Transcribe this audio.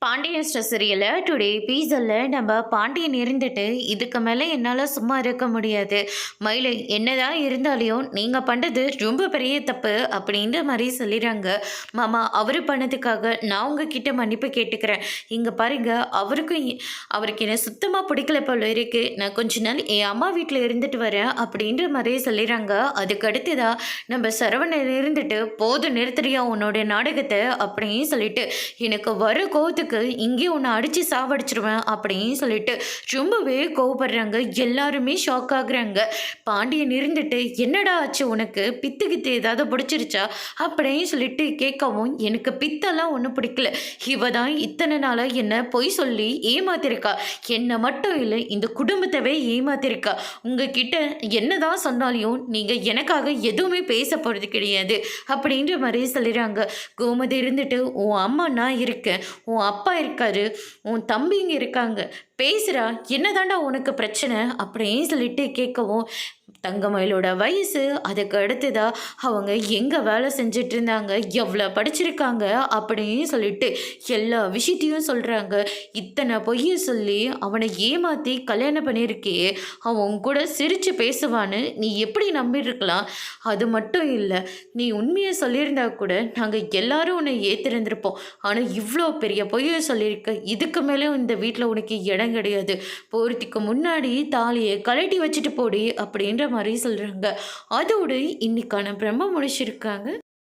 Pandian store சீரியல்ல today எபிசோட்ல நம்ம பாண்டியன் இருந்துட்டு இதுக்கு மேலே என்னால் சும்மா இருக்க முடியாது. மயிலை என்னதான் இருந்தாலும் நீங்கள் பண்ணுறது ரொம்ப பெரிய தப்பு அப்படின்ற மாதிரி சொல்லிடுறாங்க. மாமா அவர் பண்ணதுக்காக நான் உங்ககிட்ட மன்னிப்பு கேட்டுக்கிறேன். இங்கே பாருங்க அவருக்கு என்ன சுத்தமாக பிடிக்கல போல இருக்கு. நான் கொஞ்ச நாள் என் அம்மா வீட்டில் இருந்துட்டு வரேன் அப்படின்ற மாதிரி சொல்லிடுறாங்க. அதுக்கு அடுத்ததா நம்ம சரவணன் இருந்துட்டு போதும் நிறுத்துறியா உன்னோட நாடகத்தை அப்படின்னு சொல்லிட்டு எனக்கு வர கோவத்துக்கு இங்கே உன்னை அடிச்சு சாவடிச்சிருவேன் அப்படின்னு சொல்லிட்டு ரொம்பவே கோவப்படுறாங்க. எல்லாருமே ஷாக் ஆகுறாங்க. பாண்டியன் இருந்துட்டு என்னடா ஆச்சு உனக்கு பித்து கித்து ஏதாவது பிடிச்சிருச்சா அப்படின்னு சொல்லிட்டு கேட்கவும் எனக்கு பித்தெல்லாம் ஒன்றும் பிடிக்கல. இவ தான் இத்தனை நாளாக என்ன பொய் சொல்லி ஏமாத்திருக்கா. என்னை மட்டும் இல்லை இந்த குடும்பத்தவே ஏமாத்திருக்கா. உங்ககிட்ட என்னதான் சொன்னாலையும் நீங்கள் எனக்காக எதுவுமே பேச போகிறது கிடையாது அப்படின்ற மாதிரி சொல்லிடுறாங்க. கோமதி இருந்துட்டு உன் அம்மா நான் இருக்கேன், உன் அப்பா இருக்காரு, உன் தம்பிங்க இருக்காங்க, பேசுகிறா, என்னதாண்டா உனக்கு பிரச்சனை அப்படின்னு சொல்லிட்டு கேட்கவும் தங்கமயிலோட வயசு, அதுக்கு அடுத்ததா அவங்க எங்கே வேலை செஞ்சிட்டு இருந்தாங்க, எவ்வளோ படிச்சிருக்காங்க அப்படின்னு சொல்லிட்டு எல்லா விஷயத்தையும் சொல்கிறாங்க. இத்தனை பொய்யை சொல்லி அவனை ஏமாற்றி கல்யாணம் பண்ணியிருக்கே, அவன் கூட சிரித்து பேசுவான்னு நீ எப்படி நம்பியிருக்கலாம்? அது மட்டும் இல்லை, நீ உண்மையை சொல்லியிருந்தா கூட நாங்கள் எல்லாரும் உன்னை ஏற்றிருந்திருப்போம். ஆனால் இவ்வளோ பெரிய பொய்யை சொல்லியிருக்க, இதுக்கு மேலே இந்த வீட்டில் உனக்கு இடம் கிடையாது. போகிறதுக்கு முன்னாடி தாலியை கழட்டி வச்சுட்டு போடி அப்படின்ற மாதிரி சொல்கிறாங்க. அதோடு இன்னைக்கான பிரம்ம முடிச்சிருக்காங்க.